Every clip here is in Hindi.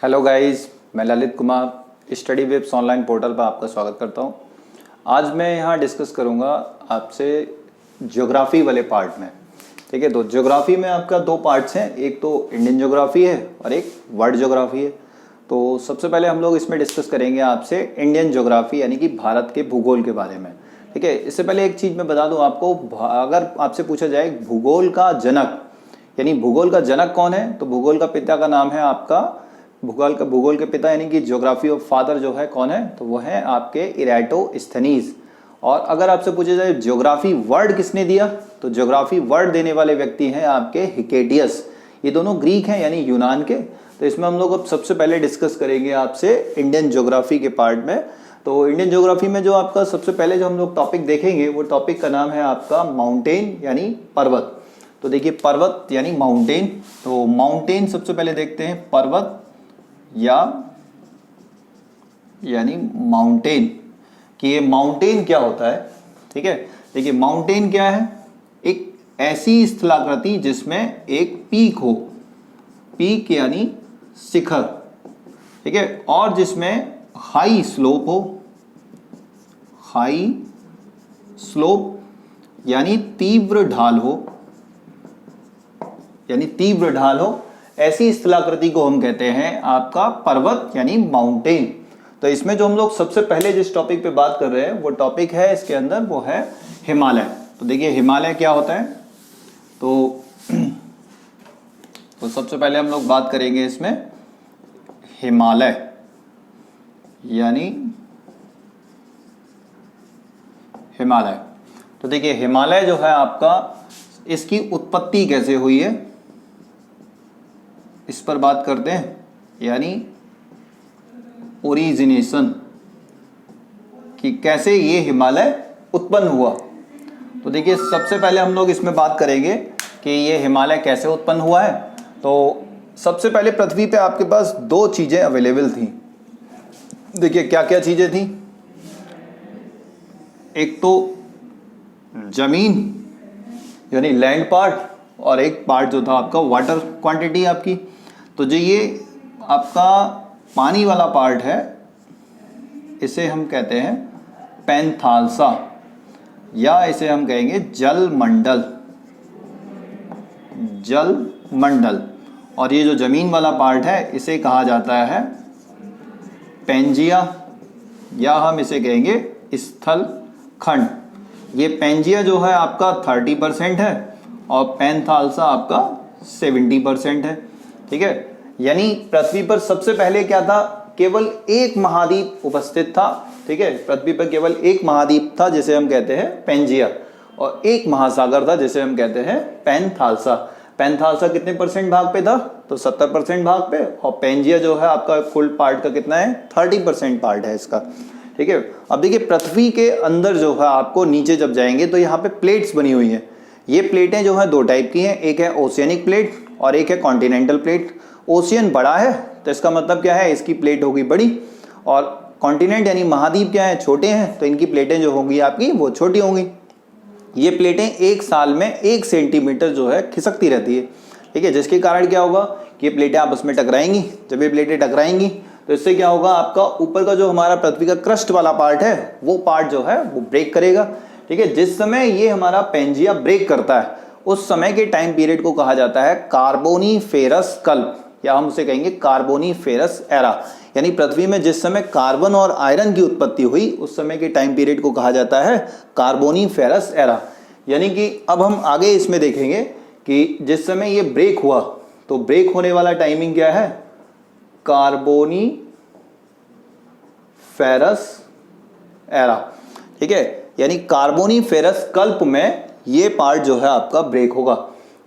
हेलो गाइस, मैं Lalit Kumar study webs online portal पर आपका स्वागत करता हूं। आज मैं यहां डिस्कस करूंगा आपसे ज्योग्राफी वाले पार्ट में। ठीक है, तो ज्योग्राफी में आपका दो पार्ट्स हैं, एक तो इंडियन ज्योग्राफी है और एक वर्ल्ड ज्योग्राफी है। तो सबसे पहले हम लोग इसमें डिस्कस करेंगे आपसे इंडियन ज्योग्राफी यानी कि भारत के भूगोल के बारे में। ठीक है, इससे पहले एक चीज़ मैं बता दूँ आपको, अगर आपसे पूछा जाए भूगोल का जनक यानी भूगोल का जनक कौन है, तो भूगोल का पिता का नाम है आपका भूगोल के पिता यानी कि ज्योग्राफी ऑफ फादर जो है कौन है, तो वो है आपके इराटोस्थेनीज। और अगर आपसे पूछा जाए ज्योग्राफी वर्ड किसने दिया, तो ज्योग्राफी वर्ड देने वाले व्यक्ति हैं आपके हिकेटियस। ये दोनों ग्रीक हैं यानी यूनान के। तो इसमें हम लोग अब सबसे पहले डिस्कस करेंगे आपसे इंडियन ज्योग्राफी के पार्ट में। तो इंडियन ज्योग्राफी में जो आपका सबसे पहले जो हम लोग टॉपिक देखेंगे वो टॉपिक का नाम है आपका माउंटेन यानी पर्वत। तो देखिए पर्वत यानी माउंटेन, तो माउंटेन सबसे पहले देखते हैं पर्वत यानी माउंटेन कि ये माउंटेन क्या होता है। ठीक है, देखिए माउंटेन क्या है, एक ऐसी स्थलाकृति जिसमें एक पीक हो, पीक यानी शिखर। ठीक है, और जिसमें हाई स्लोप हो, हाई स्लोप यानी तीव्र ढाल हो, ऐसी स्थलाकृति को हम कहते हैं आपका पर्वत यानी माउंटेन। तो इसमें जो हम लोग सबसे पहले जिस टॉपिक पे बात कर रहे हैं वो टॉपिक है इसके अंदर वो है हिमालय। तो देखिए हिमालय क्या होता है, तो सबसे पहले हम लोग बात करेंगे इसमें हिमालय यानी हिमालय। तो देखिए हिमालय जो है आपका, इसकी उत्पत्ति कैसे हुई है इस पर बात करते हैं, यानी ओरिजिनेशन कि कैसे ये हिमालय उत्पन्न हुआ। तो देखिए सबसे पहले हम लोग इसमें बात करेंगे कि ये हिमालय कैसे उत्पन्न हुआ है। तो सबसे पहले पृथ्वी पे आपके पास दो चीजें अवेलेबल थी। देखिए क्या क्या चीजें थी, एक तो जमीन यानी लैंड पार्ट और एक पार्ट जो था आपका वाटर क्वांटिटी आपकी। तो जो ये आपका पानी वाला पार्ट है इसे हम कहते हैं पैंथालसा या इसे हम कहेंगे जल मंडल। और ये जो जमीन वाला पार्ट है इसे कहा जाता है पेंजिया या हम इसे कहेंगे स्थल खंड। ये पेंजिया जो है आपका 30% है और पैंथालसा आपका 70% है। ठीक है, यानी पृथ्वी पर सबसे पहले क्या था, केवल एक महाद्वीप उपस्थित था। ठीक है, पृथ्वी पर केवल एक महाद्वीप था जिसे हम कहते हैं पेंजिया, और एक महासागर था जिसे हम कहते हैं पैंथालसा। पैंथालसा कितने परसेंट भाग पे था, तो 70% भाग पे, और पेंजिया जो है आपका कुल पार्ट का कितना है, 30% पार्ट है इसका। ठीक है, अब देखिए पृथ्वी के अंदर जो है आपको नीचे जब जाएंगे तो यहाँ पे प्लेट्स बनी हुई हैं। ये प्लेटें जो है दो टाइप की हैं, एक है ओशियनिक प्लेट और एक है कॉन्टिनेंटल प्लेट। ओशियन बड़ा है तो इसका मतलब क्या है, इसकी प्लेट होगी बड़ी, और कॉन्टिनेंट यानी महाद्वीप क्या है, छोटे हैं, तो इनकी प्लेटें जो होंगी आपकी वो छोटी होंगी। ये प्लेटें एक साल में 1 सेंटीमीटर जो है खिसकती रहती है। ठीक है, जिसके कारण क्या होगा कि ये प्लेटें आपस में टकराएंगी। जब ये प्लेटें टकराएंगी तो इससे क्या होगा, आपका ऊपर का जो हमारा पृथ्वी का क्रस्ट वाला पार्ट है वो पार्ट जो है वो ब्रेक करेगा। ठीक है, जिस समय ये हमारा पेंजिया ब्रेक करता है उस समय के टाइम पीरियड को कहा जाता है कार्बोनीफेरस कल्प, या हम उसे कहेंगे कार्बोनीफेरस एरा। यानी पृथ्वी में जिस समय कार्बन और आयरन की उत्पत्ति हुई उस समय के टाइम पीरियड को कहा जाता है कार्बोनीफेरस एरा। यानी कि अब हम आगे इसमें देखेंगे कि जिस समय ये ब्रेक हुआ तो ब्रेक होने वाला टाइमिंग क्या है, कार्बोनीफेरस एरा। ठीक है, यानी कार्बोनीफेरस कल्प में ये पार्ट जो है आपका ब्रेक होगा।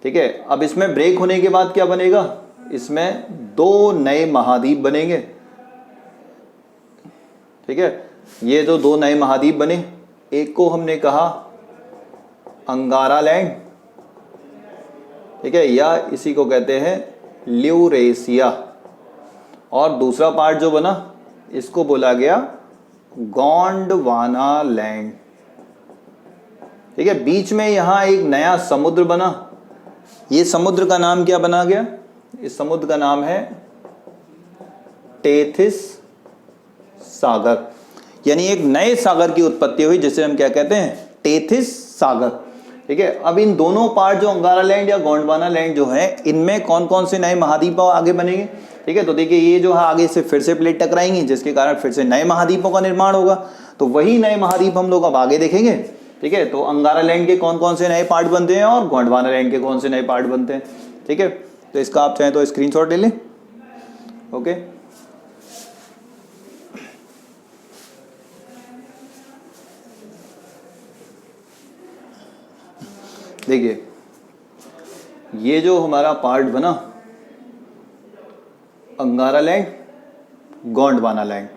ठीक है, अब इसमें ब्रेक होने के बाद क्या बनेगा, इसमें दो नए महाद्वीप बनेंगे। ठीक है, ये जो दो नए महाद्वीप बने, एक को हमने कहा अंगारा लैंड, ठीक है, या इसी को कहते हैं ल्यूरेशिया, और दूसरा पार्ट जो बना इसको बोला गया गोंडवाना लैंड। ठीक है, बीच में यहां एक नया समुद्र बना। ये समुद्र का नाम क्या बना गया, इस समुद्र का नाम है टेथिस सागर, यानी एक नए सागर की उत्पत्ति हुई जिसे हम क्या कहते हैं, टेथिस सागर। ठीक है, अब इन दोनों पार्ट जो अंगारा लैंड या गोंडवाना लैंड जो है, इनमें कौन कौन से नए महाद्वीप आगे बनेंगे। ठीक है, तो देखिए ये जो है आगे से फिर से प्लेट टकराएंगी जिसके कारण फिर से नए महाद्वीपों का निर्माण होगा, तो वही नए महाद्वीप हम लोग अब आगे देखेंगे। ठीक है, तो अंगारा लैंड के कौन कौन से नए पार्ट बनते हैं और गोंडवाना लैंड के कौन से नए पार्ट बनते हैं। ठीक है, तो इसका आप चाहें तो स्क्रीनशॉट ले लें। ओके, देखिए ये जो हमारा पार्ट बना अंगारा लैंड, गोंडवाना लैंड,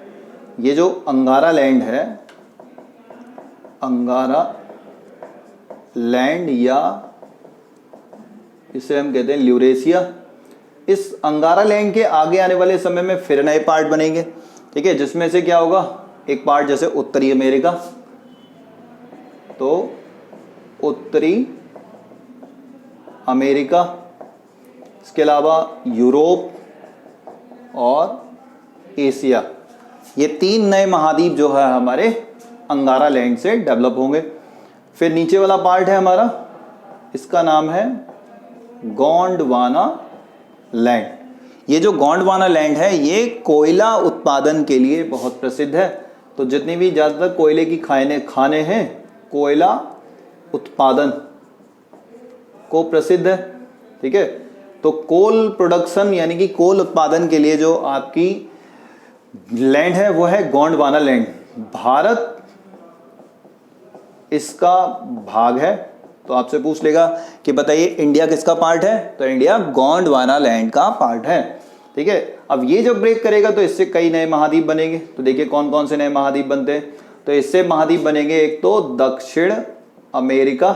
ये जो अंगारा लैंड है, अंगारा लैंड या इसे हम कहते हैं ल्यूरेशिया, इस अंगारा लैंड के आगे आने वाले समय में फिर नए पार्ट बनेंगे। ठीक है, जिसमें से क्या होगा, एक पार्ट जैसे उत्तरी अमेरिका, तो उत्तरी अमेरिका, इसके अलावा यूरोप और एशिया, ये 3 नए महाद्वीप जो है हमारे अंगारा लैंड से डेवलप होंगे। फिर नीचे वाला पार्ट है हमारा, इसका नाम है गोंडवाना लैंड। ये जो गोंडवाना लैंड है ये कोयला उत्पादन के लिए बहुत प्रसिद्ध है। तो जितनी भी ज़्यादातर कोयले की खाने हैं, कोयला उत्पादन को प्रसिद्ध है। ठीक है, तो कोल प्रोडक्शन यानी कि कोल उत्पादन के लिए जो आपकी लैंड है वो है गोंडवाना लैंड। भारत इसका भाग है, तो आपसे पूछ लेगा कि बताइए इंडिया किसका पार्ट है, तो इंडिया गोंडवाना लैंड का पार्ट है। ठीक है, अब ये जब ब्रेक करेगा तो इससे कई नए महाद्वीप बनेंगे। तो देखिए कौन कौन से नए महाद्वीप बनते हैं, तो इससे महाद्वीप बनेंगे, एक तो दक्षिण अमेरिका।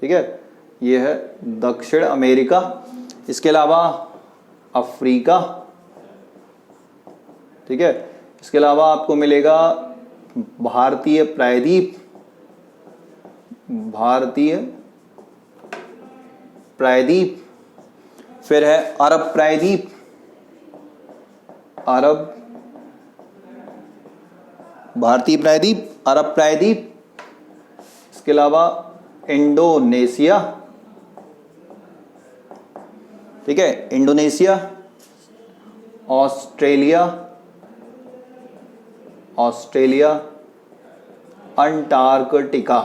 ठीक है, ये है दक्षिण अमेरिका, इसके अलावा अफ्रीका। ठीक है, इसके अलावा आपको मिलेगा भारतीय प्रायद्वीप, भारतीय प्रायद्वीप, फिर है अरब प्रायद्वीप, अरब, भारतीय प्रायद्वीप, अरब प्रायद्वीप, इसके अलावा इंडोनेशिया। ठीक है, इंडोनेशिया, ऑस्ट्रेलिया, ऑस्ट्रेलिया, अंटार्कटिका।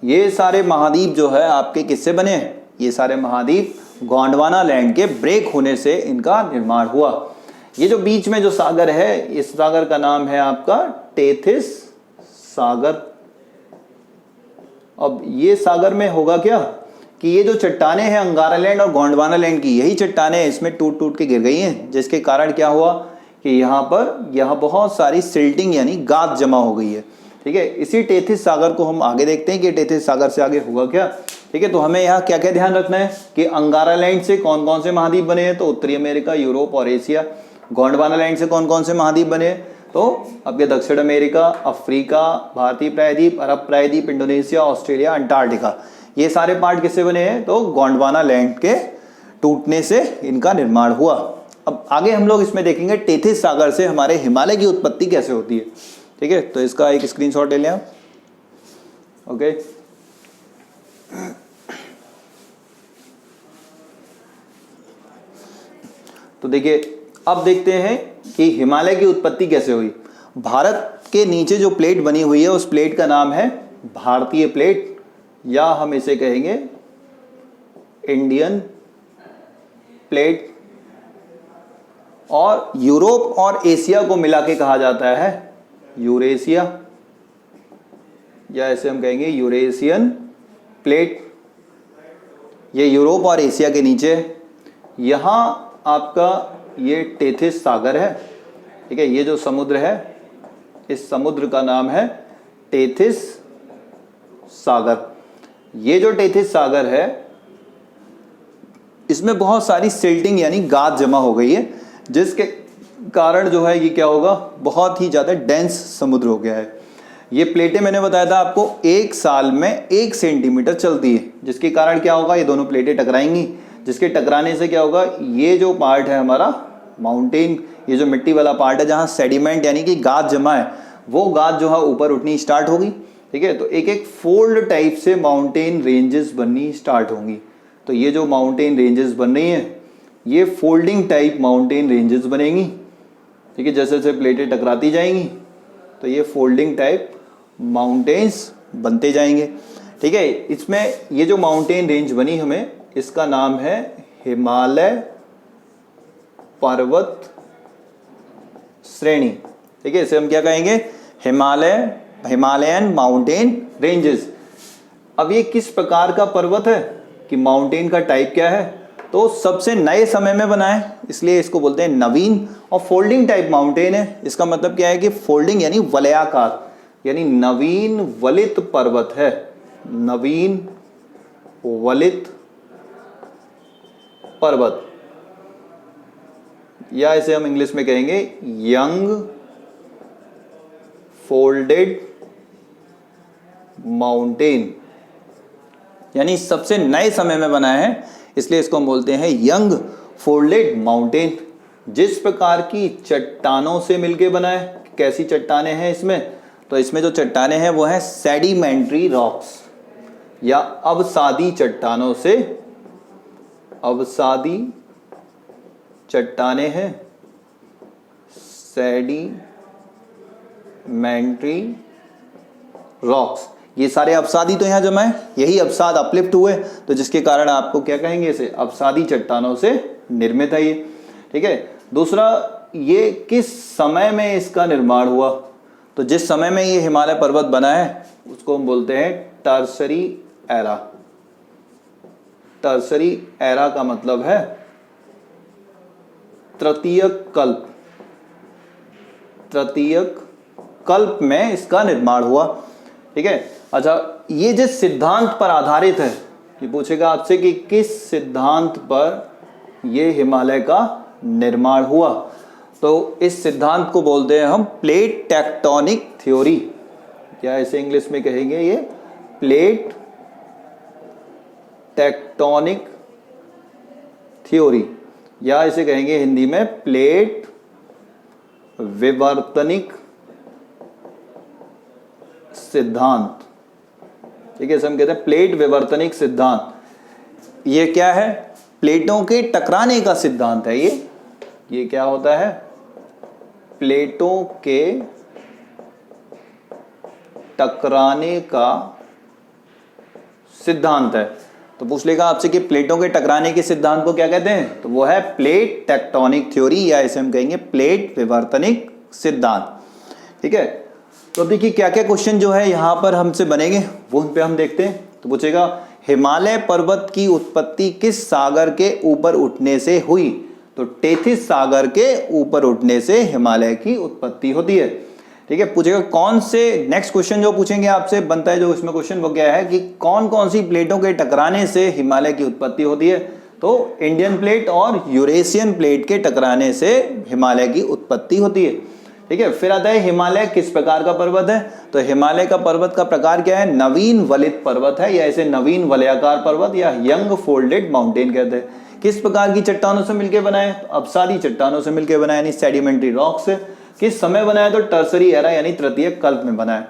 ये सारे महाद्वीप जो है आपके किससे बने हैं, ये सारे महाद्वीप गोंडवाना लैंड के ब्रेक होने से इनका निर्माण हुआ। ये जो बीच में जो सागर है, इस सागर का नाम है आपका टेथिस सागर। अब ये सागर में होगा क्या कि ये जो चट्टानें हैं अंगारा लैंड और गोंडवाना लैंड की, यही चट्टानें इसमें टूट टूट के गिर गई हैं, जिसके कारण क्या हुआ कि यहाँ बहुत सारी सिल्टिंग यानी गाद जमा हो गई है। ठीक है, इसी टेथिस सागर को हम आगे देखते हैं कि टेथिस सागर से आगे होगा क्या। ठीक है, तो हमें यहाँ क्या क्या ध्यान रखना है कि अंगारा लैंड से कौन कौन से महाद्वीप बने हैं, तो उत्तरी अमेरिका, यूरोप और एशिया। गोंडवाना लैंड से कौन कौन से महाद्वीप बने हैं, तो आपके दक्षिण अमेरिका, अफ्रीका, भारतीय प्रायद्वीप, अरब प्रायद्वीप, इंडोनेशिया, ऑस्ट्रेलिया, अंटार्कटिका। ये सारे पार्ट किससे बने हैं, तो गोंडवाना लैंड के टूटने से इनका निर्माण हुआ। अब आगे हम लोग इसमें देखेंगे टेथिस सागर से हमारे हिमालय की उत्पत्ति कैसे होती है। ठीक है, तो इसका एक स्क्रीनशॉट ले लें आप। ओके, तो देखिए अब देखते हैं कि हिमालय की उत्पत्ति कैसे हुई। भारत के नीचे जो प्लेट बनी हुई है उस प्लेट का नाम है भारतीय प्लेट, या हम इसे कहेंगे इंडियन प्लेट, और यूरोप और एशिया को मिला के कहा जाता है यूरेशिया, या इसे हम कहेंगे यूरेशियन प्लेट। ये यूरोप और एशिया के नीचे, यहाँ आपका ये टेथिस सागर है। ठीक है, ये जो समुद्र है इस समुद्र का नाम है टेथिस सागर। ये जो टेथिस सागर है इसमें बहुत सारी सिल्टिंग यानी गाद जमा हो गई है, जिसके कारण जो है ये क्या होगा, बहुत ही ज़्यादा डेंस समुद्र हो गया है। ये प्लेटें मैंने बताया था आपको 1 साल में 1 सेंटीमीटर चलती है, जिसके कारण क्या होगा, ये दोनों प्लेटें टकराएंगी जिसके टकराने से क्या होगा, ये जो पार्ट है हमारा माउंटेन, ये जो मिट्टी वाला पार्ट है जहाँ सेडिमेंट यानी कि गाद जमा है, वो गाद जो है ऊपर उठनी स्टार्ट होगी। ठीक है, तो एक एक फोल्ड टाइप से माउंटेन रेंजेस बननी स्टार्ट होंगी। तो ये जो माउंटेन रेंजेस बन रही हैं ये फोल्डिंग टाइप माउंटेन रेंजेस बनेंगी। ठीक है, जैसे जैसे प्लेटें टकराती जाएंगी तो ये फोल्डिंग टाइप माउंटेन्स बनते जाएंगे। ठीक है, इसमें ये जो माउंटेन रेंज बनी हमें, इसका नाम है हिमालय पर्वत श्रेणी। ठीक है, इसे हम क्या कहेंगे, हिमालयन माउंटेन रेंजेस। अब ये किस प्रकार का पर्वत है कि माउंटेन का टाइप क्या है, तो सबसे नए समय में बना है, इसलिए इसको बोलते हैं नवीन। और फोल्डिंग टाइप माउंटेन है, इसका मतलब क्या है कि फोल्डिंग यानी वलयाकार, यानी नवीन वलित पर्वत है, नवीन वलित पर्वत, या इसे हम इंग्लिश में कहेंगे यंग फोल्डेड माउंटेन, यानी सबसे नए समय में बना है, इसलिए इसको हम बोलते हैं यंग फोल्डेड माउंटेन। जिस प्रकार की चट्टानों से मिलके बना है, कैसी चट्टानें हैं इसमें, तो इसमें जो चट्टानें हैं वो है सेडिमेंट्री रॉक्स या अवसादी चट्टानों से, अवसादी चट्टानें हैं, सेडिमेंट्री रॉक्स। ये सारे अवसादी तो यहां जमा है, यही अवसाद अपलिफ्ट हुए, तो जिसके कारण आपको क्या कहेंगे, इसे अवसादी चट्टानों से निर्मित है ये। ठीक है, दूसरा, ये किस समय में इसका निर्माण हुआ, तो जिस समय में ये हिमालय पर्वत बना है उसको हम बोलते हैं टर्सरी एरा। टर्सरी एरा का मतलब है तृतीयक कल्प, तृतीयक कल्प में इसका निर्माण हुआ। ठीक है, अच्छा, ये जिस सिद्धांत पर आधारित है, ये पूछेगा आपसे कि किस सिद्धांत पर ये हिमालय का निर्माण हुआ, तो इस सिद्धांत को बोलते हैं हम प्लेट टेक्टोनिक थ्योरी, या इसे इंग्लिश में कहेंगे ये प्लेट टेक्टोनिक थ्योरी, या इसे कहेंगे हिंदी में प्लेट विवर्तनिक सिद्धांत। ठीक है, इसे हम कहते हैं प्लेट विवर्तनिक सिद्धांत। ये क्या है, प्लेटों के टकराने का सिद्धांत है ये क्या होता है, प्लेटों के टकराने का सिद्धांत है। तो पूछ लेगा आपसे कि प्लेटों के टकराने के सिद्धांत को क्या कहते हैं, तो वो है प्लेट टेक्टोनिक थ्योरी, या इसे हम कहेंगे प्लेट विवर्तनिक सिद्धांत। ठीक है, तो अब देखिए क्या क्या क्वेश्चन जो है यहां पर हमसे बनेंगे वो उन पे हम देखते हैं। तो पूछेगा हिमालय पर्वत की उत्पत्ति किस सागर के ऊपर उठने से हुई, तो टेथिस सागर के ऊपर उठने से हिमालय की उत्पत्ति होती है। ठीक है, पूछेगा कौन से, नेक्स्ट क्वेश्चन जो पूछेंगे आपसे बनता है जो इसमें क्वेश्चन वो क्या है कि कौन कौन सी प्लेटों के टकराने से हिमालय की उत्पत्ति होती है, तो इंडियन प्लेट और यूरेशियन प्लेट के टकराने से हिमालय की उत्पत्ति होती है। ठीक है, फिर आता है हिमालय किस प्रकार का पर्वत है, तो हिमालय का पर्वत का प्रकार क्या है, नवीन वलित पर्वत है, या इसे नवीन वलयाकार पर्वत या यंग फोल्डेड माउंटेन कहते हैं। किस प्रकार की चट्टानों से मिलकर बना है, तो अवसादी चट्टानों से मिलकर बना है, यानी सेडिमेंट्री रॉक से। किस समय बना है, तो टर्सरी एरा यानी तृतीय कल्प में बना है।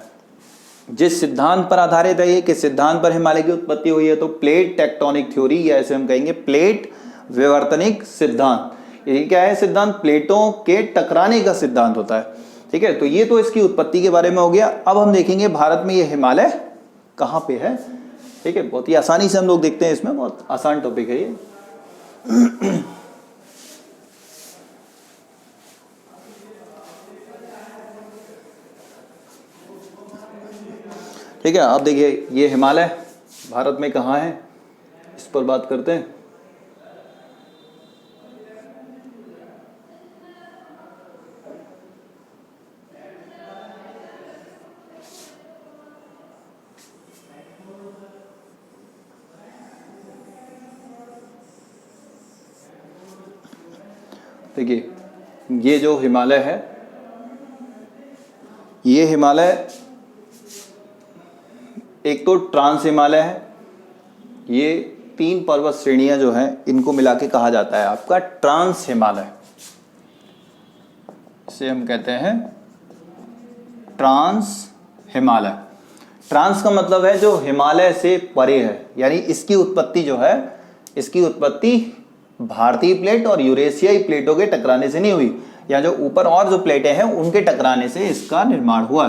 जिस सिद्धांत पर आधारित है ये, किस सिद्धांत पर हिमालय की उत्पत्ति हुई है, तो प्लेट टेक्टोनिक थ्योरी, या इसे हम कहेंगे प्लेट विवर्तनिक सिद्धांत। ये क्या है सिद्धांत, प्लेटों के टकराने का सिद्धांत होता है। ठीक है, तो ये तो इसकी उत्पत्ति के बारे में हो गया। अब हम देखेंगे भारत में ये हिमालय कहाँ पे है। ठीक है, बहुत ही आसानी से हम लोग देखते हैं, इसमें बहुत आसान टॉपिक है ये। ठीक है, अब देखिए ये हिमालय भारत में कहाँ है, इस पर बात करते हैं। देखिए ये जो हिमालय है, ये हिमालय एक तो ट्रांस हिमालय है, ये तीन पर्वत श्रेणियां जो हैं इनको मिला के कहा जाता है आपका ट्रांस हिमालय। इसे हम कहते हैं ट्रांस हिमालय। ट्रांस का मतलब है जो हिमालय से परे है, यानी इसकी उत्पत्ति जो है, इसकी उत्पत्ति भारतीय प्लेट और यूरेशियाई प्लेटों के टकराने से नहीं हुई, या जो ऊपर और जो प्लेटें हैं उनके टकराने से इसका निर्माण हुआ।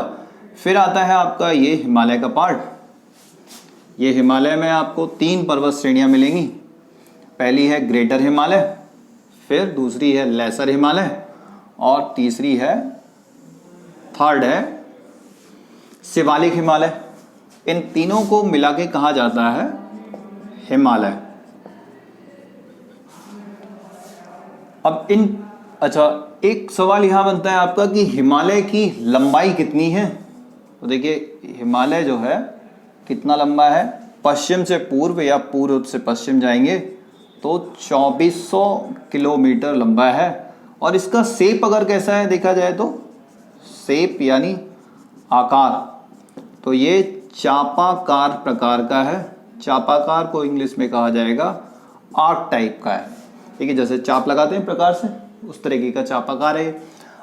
फिर आता है आपका ये हिमालय का पार्ट। ये हिमालय में आपको तीन पर्वत श्रेणियां मिलेंगी। पहली है ग्रेटर हिमालय, फिर दूसरी है लेसर हिमालय, और तीसरी है, थर्ड है शिवालिक हिमालय। इन तीनों को मिला के कहा जाता है हिमालय। अब एक सवाल यहां बनता है आपका कि हिमालय की लंबाई कितनी है। तो देखिए हिमालय जो है कितना लंबा है, पश्चिम से पूर्व या पूर्व से पश्चिम जाएंगे तो 2400 किलोमीटर लंबा है। और इसका शेप अगर कैसा है देखा जाए तो, शेप यानी आकार, तो ये चापाकार प्रकार का है। चापाकार को इंग्लिश में कहा जाएगा आर्क टाइप का है। ठीक है, जैसे चाप लगाते हैं प्रकार से, उस तरीके का चापाकार है।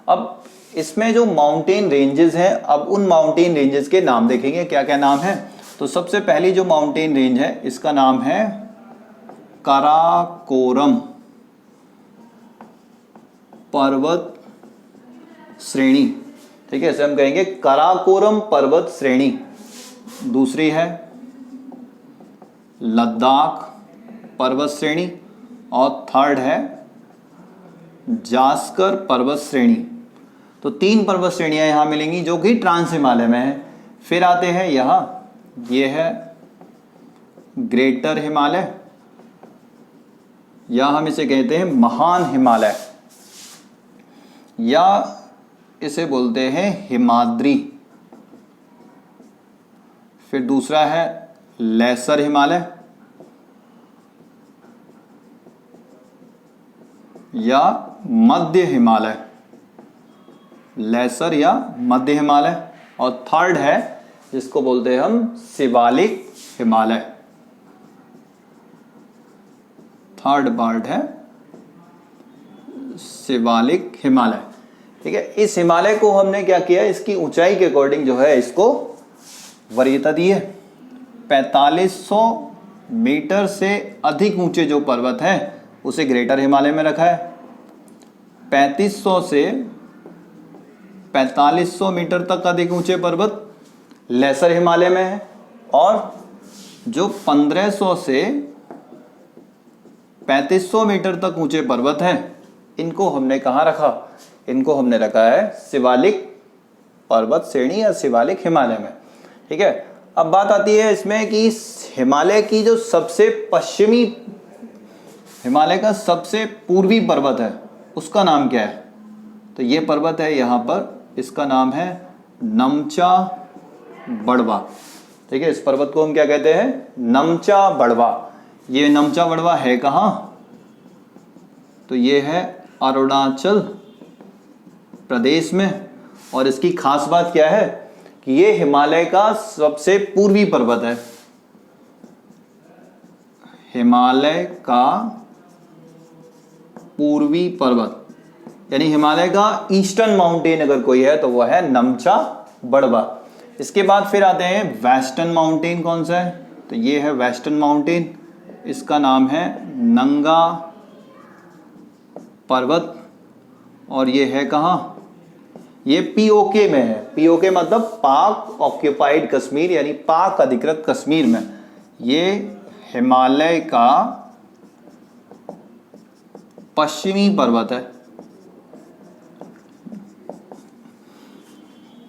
अब इसमें जो माउंटेन रेंजेस हैं, अब उन माउंटेन रेंजेस के नाम देखेंगे क्या क्या नाम है। तो सबसे पहली जो माउंटेन रेंज है इसका नाम है काराकोरम पर्वत श्रेणी। ठीक है, इसे हम कहेंगे काराकोरम पर्वत श्रेणी। दूसरी है लद्दाख पर्वत श्रेणी, और थर्ड है जास्कर पर्वत श्रेणी। तो तीन पर्वत श्रेणियां यहां मिलेंगी जो कि ट्रांस हिमालय में है। फिर आते हैं यहां, ये है ग्रेटर हिमालय, या हम इसे कहते हैं महान हिमालय, या इसे बोलते हैं हिमाद्री। फिर दूसरा है लेसर हिमालय, या मध्य हिमालय, लेसर या मध्य हिमालय, और थर्ड है जिसको बोलते हैं हम शिवालिक हिमालय। थर्ड पार्ट है शिवालिक हिमालय। ठीक है, इस हिमालय को हमने क्या किया, इसकी ऊंचाई के अकॉर्डिंग जो है इसको वरीयता दी है। 4500 मीटर से अधिक ऊंचे जो पर्वत है उसे ग्रेटर हिमालय में रखा है। 3500 से 4500 मीटर तक अधिक ऊंचे पर्वत लेसर हिमालय में है, और जो 1500 से 3500 मीटर तक ऊंचे पर्वत हैं इनको हमने कहाँ रखा, इनको हमने रखा है शिवालिक पर्वत श्रेणी या शिवालिक हिमालय में। ठीक है, अब बात आती है इसमें कि हिमालय की जो सबसे पश्चिमी, हिमालय का सबसे पूर्वी पर्वत है उसका नाम क्या है। तो ये पर्वत है यहाँ पर, इसका नाम है नमचा बड़वा। ठीक है, इस पर्वत को हम क्या कहते हैं, नमचा बड़वा। ये नमचा बड़वा है कहाँ, तो ये है अरुणाचल प्रदेश में। और इसकी खास बात क्या है कि ये हिमालय का सबसे पूर्वी पर्वत है। हिमालय का पूर्वी पर्वत, यानी हिमालय का ईस्टर्न माउंटेन अगर कोई है तो वह है नमचा बड़वा। इसके बाद फिर आते हैं वेस्टर्न माउंटेन। कौन सा है, तो ये है वेस्टर्न माउंटेन, इसका नाम है नंगा पर्वत। और ये है कहाँ, ये पीओके में है। पीओके मतलब पाक ऑक्यूपाइड कश्मीर, यानी पाक अधिकृत कश्मीर में। ये हिमालय का पश्चिमी पर्वत है।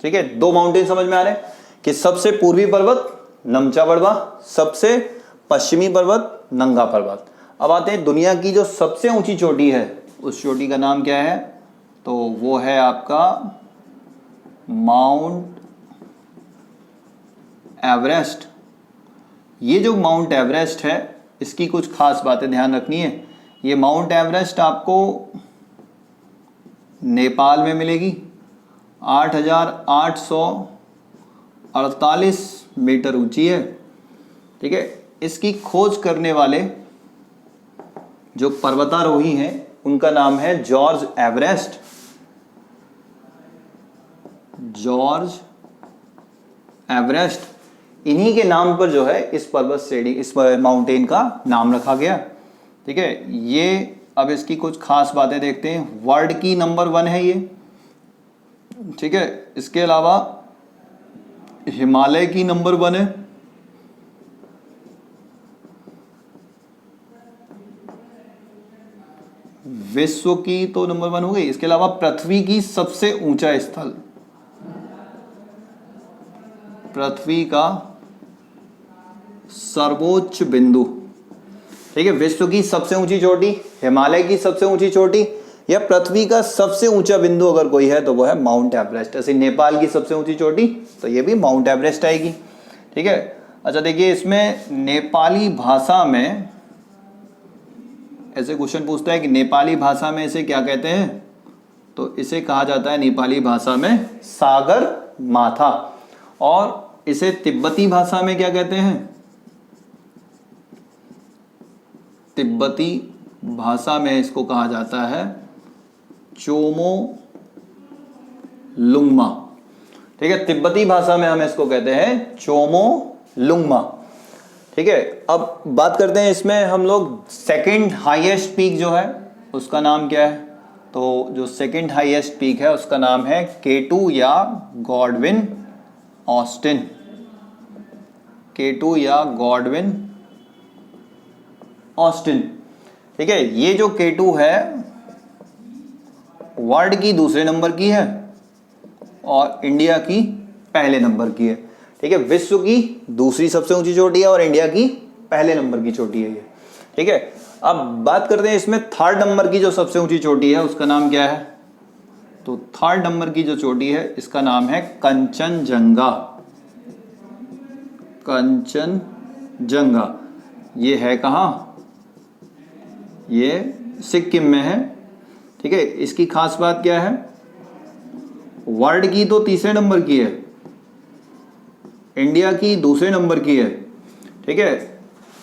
ठीक है, दो माउंटेन समझ में आ रहे हैं कि सबसे पूर्वी पर्वत नमचा बड़वा, सबसे पश्चिमी पर्वत नंगा पर्वत। अब आते हैं दुनिया की जो सबसे ऊंची चोटी है, उस चोटी का नाम क्या है, तो वो है आपका माउंट एवरेस्ट। ये जो माउंट एवरेस्ट है इसकी कुछ खास बातें ध्यान रखनी है। ये माउंट एवरेस्ट आपको नेपाल में मिलेगी, 8848 मीटर ऊंची है। ठीक है, इसकी खोज करने वाले जो पर्वतारोही हैं उनका नाम है जॉर्ज एवरेस्ट। जॉर्ज एवरेस्ट, इन्हीं के नाम पर जो है इस पर्वत श्रेणी, इस माउंटेन का नाम रखा गया। ठीक है, ये अब इसकी कुछ खास बातें देखते हैं। वर्ल्ड की नंबर 1 है ये। ठीक है, इसके अलावा हिमालय की नंबर 1 है। विश्व की तो नंबर 1 हो गई। इसके अलावा पृथ्वी की सबसे ऊंचा स्थल, पृथ्वी का सर्वोच्च बिंदु। ठीक है, विश्व की सबसे ऊंची चोटी, हिमालय की सबसे ऊंची चोटी, या पृथ्वी का सबसे ऊंचा बिंदु अगर कोई है तो वो है माउंट एवरेस्ट। ऐसे नेपाल की सबसे ऊंची चोटी तो ये भी माउंट एवरेस्ट आएगी। ठीक है, अच्छा देखिए, इसमें नेपाली भाषा में ऐसे क्वेश्चन पूछता है कि नेपाली भाषा में इसे क्या कहते हैं, तो इसे कहा जाता है नेपाली भाषा में सागर माथा। और इसे तिब्बती भाषा में क्या कहते हैं, तिब्बती भाषा में इसको कहा जाता है चोमो लुंगमा। ठीक है, तिब्बती भाषा में हम इसको कहते हैं चोमो लुंगमा। ठीक है, अब बात करते हैं इसमें हम लोग सेकंड हाईएस्ट पीक जो है उसका नाम क्या है। तो जो सेकंड हाईएस्ट पीक है उसका नाम है K2 या गॉडविन ऑस्टिन। K2 या गॉडविन ऑस्टिन। ठीक है, ये जो K2 है वर्ल्ड की दूसरे नंबर की है और इंडिया की पहले नंबर की है। ठीक है, विश्व की दूसरी सबसे ऊंची चोटी है और इंडिया की पहले नंबर की चोटी है ये। ठीक है, अब बात करते हैं इसमें थर्ड नंबर की जो सबसे ऊंची चोटी है उसका नाम क्या है। तो थर्ड नंबर की जो चोटी है इसका नाम है कंचनजंगा। कंचनजंगा ये है कहां, ये सिक्किम में है। ठीक है, इसकी खास बात क्या है, वर्ल्ड की तो तीसरे नंबर की है, इंडिया की दूसरे नंबर की है। ठीक है,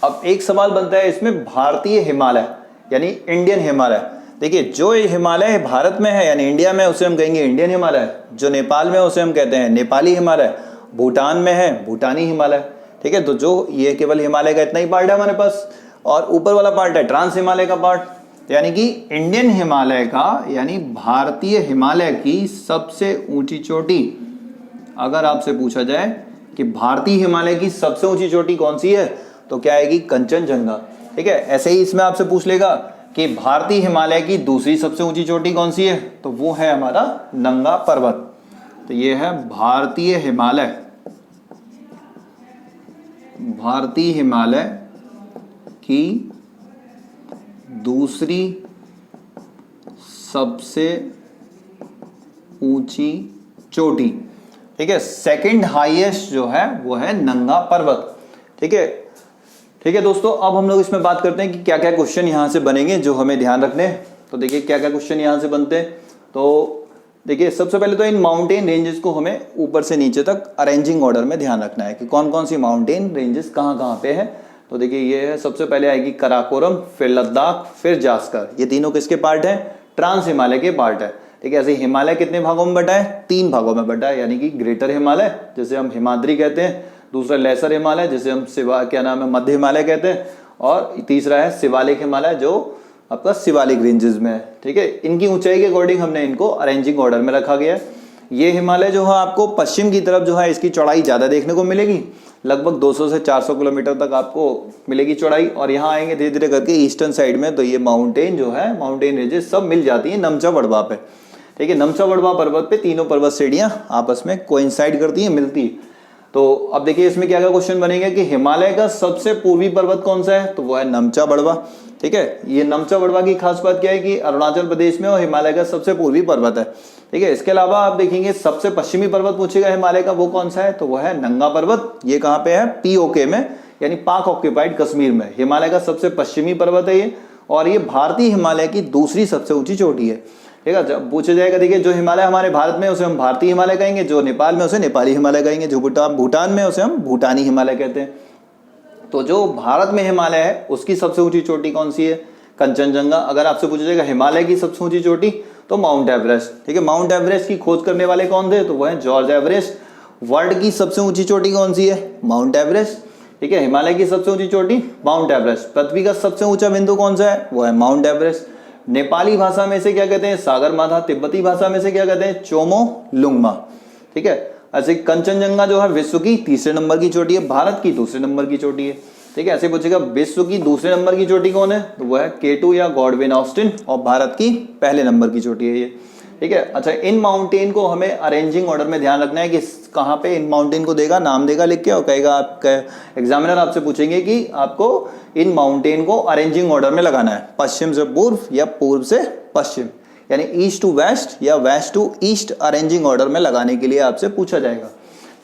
अब एक सवाल बनता है इसमें, भारतीय हिमालय यानी इंडियन हिमालय। देखिए, जो हिमालय भारत में है यानी इंडिया में उसे हम कहेंगे इंडियन हिमालय, जो नेपाल में उसे हम कहते हैं नेपाली हिमालय, भूटान में है भूटानी हिमालय। ठीक है, तो जो ये केवल हिमालय का इतना ही पार्ट है हमारे पास, और ऊपर वाला पार्ट है ट्रांस हिमालय का पार्ट। यानी कि इंडियन हिमालय का यानी भारतीय हिमालय की सबसे ऊंची चोटी, अगर आपसे पूछा जाए कि भारतीय हिमालय की सबसे ऊंची चोटी कौन सी है तो क्या आएगी, कंचनजंगा। ठीक है, ऐसे ही इसमें आपसे पूछ लेगा कि भारतीय हिमालय की दूसरी सबसे ऊंची चोटी कौन सी है तो वो है हमारा नंगा पर्वत। तो ये है भारतीय हिमालय, भारतीय हिमालय की दूसरी सबसे ऊंची चोटी। ठीक है, सेकंड हाईएस्ट जो है वो है नंगा पर्वत। ठीक है, ठीक है दोस्तों, अब हम लोग इसमें बात करते हैं कि क्या क्या क्वेश्चन यहां से बनेंगे जो हमें ध्यान रखने हैं। तो देखिए क्या क्या क्वेश्चन यहां से बनते हैं। तो देखिए, सबसे पहले तो इन माउंटेन रेंजेस को हमें ऊपर से नीचे तक अरेंजिंग ऑर्डर में ध्यान रखना है कि कौन कौन सी माउंटेन रेंजेस कहाँ कहाँ पे है। तो देखिए, ये है सबसे पहले आएगी कराकोरम, फिर लद्दाख, फिर जास्कर। ये तीनों किसके पार्ट हैं, ट्रांस हिमालय के पार्ट है। ठीक है, ऐसे हिमालय कितने भागों में बटा है, 3 भागों में बटा है, यानी कि ग्रेटर हिमालय जिसे हम हिमाद्री कहते हैं, दूसरा लेसर हिमालय जिसे हम मध्य हिमालय कहते हैं, और तीसरा है शिवालिक हिमालय जो आपका शिवालिक रेंजेस में है। ठीक है, इनकी ऊंचाई के अकॉर्डिंग हमने इनको अरेंजिंग ऑर्डर में रखा गया है। ये हिमालय जो है आपको पश्चिम की तरफ जो है इसकी चौड़ाई ज़्यादा देखने को मिलेगी, लगभग 200 से 400 किलोमीटर तक आपको मिलेगी चौड़ाई। और यहाँ आएंगे धीरे धीरे करके ईस्टर्न साइड में तो ये माउंटेन जो है, माउंटेन रेंजेस सब मिल जाती है नमचा बड़वा पे। ठीक है, नमचा बड़वा पर्वत पे तीनों पर्वत श्रेणियाँ आपस में कोइंसाइड करती हैं, मिलती है। तो अब देखिए इसमें क्या क्या क्वेश्चन बनेंगे कि हिमालय का सबसे पूर्वी पर्वत कौन सा है तो वो है नमचा बड़वा। ठीक है, ये नमचा बड़वा की खास बात क्या है कि अरुणाचल प्रदेश में और हिमालय का सबसे पूर्वी पर्वत है। ठीक है, इसके अलावा आप देखेंगे सबसे पश्चिमी पर्वत पूछेगा हिमालय का, वो कौन सा है तो वो है नंगा पर्वत। ये कहाँ पे है, POK में यानी पाक ऑक्यूपाइड कश्मीर में। हिमालय का सबसे पश्चिमी पर्वत है ये, और ये भारतीय हिमालय की दूसरी सबसे ऊंची चोटी है। ठीक है, जब पूछा जाएगा देखिए जो हिमालय हमारे भारत में उसे हम भारतीय हिमालय कहेंगे, जो नेपाल में उसे नेपाली हिमालय कहेंगे, जो भूटान में उसे हम भूटानी हिमालय कहते हैं। तो जो भारत में हिमालय है उसकी सबसे ऊंची चोटी कौन सी है? कंचनजंगा। अगर आपसे पूछा जाएगा हिमालय की सबसे ऊंची चोटी, तो माउंट एवरेस्ट। ठीक है, माउंट एवरेस्ट की खोज करने वाले कौन थे? तो वो है जॉर्ज एवरेस्ट। वर्ल्ड की सबसे ऊंची चोटी कौन सी है? Mount Everest. ठीक है, हिमालय की सबसे ऊंची चोटी माउंट एवरेस्ट। पृथ्वी का सबसे ऊंचा बिंदु कौन सा है? वो है माउंट एवरेस्ट। नेपाली भाषा में से क्या कहते हैं? सागरमाथा। तिब्बती भाषा में से क्या कहते हैं? चोमोलुंगमा। ठीक है, ऐसे कंचनजंगा जो है विश्व की तीसरे नंबर की चोटी है, भारत की दूसरे नंबर की चोटी है। ठीक है, ऐसे पूछेगा विश्व की दूसरे नंबर की चोटी कौन है? तो वो है K2 या गॉडविन ऑस्टिन, और भारत की पहले नंबर की चोटी है ये। ठीक है, अच्छा इन माउंटेन को हमें अरेंजिंग ऑर्डर में ध्यान रखना है कि कहाँ पे इन माउंटेन को देगा, नाम देगा लिख के, और कहेगा आपका एग्जामिनर आपसे पूछेंगे कि आपको इन माउंटेन को अरेंजिंग ऑर्डर में लगाना है, पश्चिम से पूर्व या पूर्व से पश्चिम, यानी ईस्ट टू वेस्ट या west to east arranging order में लगाने के लिए आपसे पूछा जाएगा।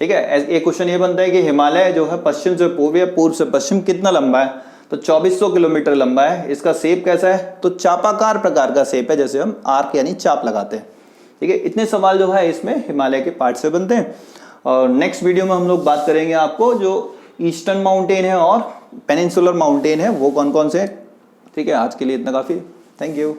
ठीक है, एक क्वेश्चन ये बनता है कि हिमालय जो है पश्चिम से पूर्व या पूर्व से पश्चिम कितना लंबा है? तो 2400 किलोमीटर लंबा है। इसका शेप कैसा है? तो चापाकार प्रकार का शेप है, जैसे हम आर्क यानी चाप लगाते हैं। ठीक है, इतने सवाल जो है इसमें हिमालय के पार्ट से बनते हैं। और नेक्स्ट वीडियो में हम लोग बात करेंगे आपको जो ईस्टर्न माउंटेन है और पेनिनसुलर माउंटेन है वो कौन कौन से हैं। ठीक है, आज के लिए इतना काफी। Thank you.